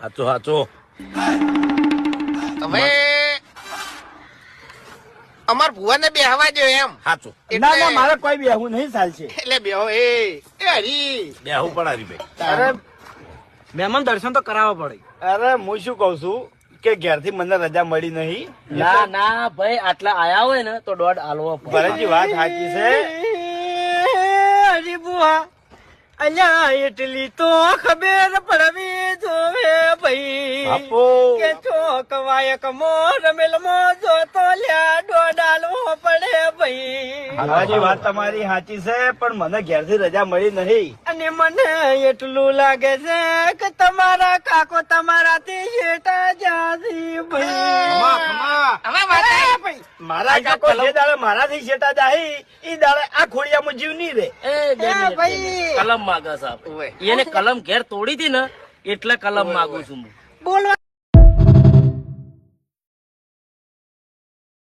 સાચું સાચું. તમે અમાર ભુવાને બેહવા દો એમ. સાચું. ના ના મારે કોઈ બેહવું નહીં ચાલશે. એટલે બેહો એ હરી બેહવું પડે હરીભાઈ. અરે મહેમાન દર્શન તો કરાવવા પડે. અરે હું શું કઉ છું કે ઘેરથી મને રજા મળી નહીં. ના ના ભાઈ આટલા આયા હોય ને તો દોઢ આલવો પડે. ભરતજી વાત સાચી છે. અરે બુઆ અલ્યા એટલી તો ખબર પડવી જોવે ભાઈ બાપુ કે ચોકવાયક મો રમેલ મો જોતો લ્યા દોઢ આલવો પડે ભાઈ. હાજી વાત તમારી સાચી છે પણ મને ઘેરથી રજા મળી નહીં. અને મને એટલું લાગે છે કે તમારા કાકો તમારાથી શેટા જાતી ભાઈ. હવે વાત આવી. મારા કાકો જે દાડે મારાથી શેટા જાહી ઈ દાડે આ ખોડિયામાં જીવ નહીં રે. ભાઈ કલમ માગે સાહેબ એને કલમ ઘેર તોડી હતી ને એટલે કલમ માગું છું. બોલવા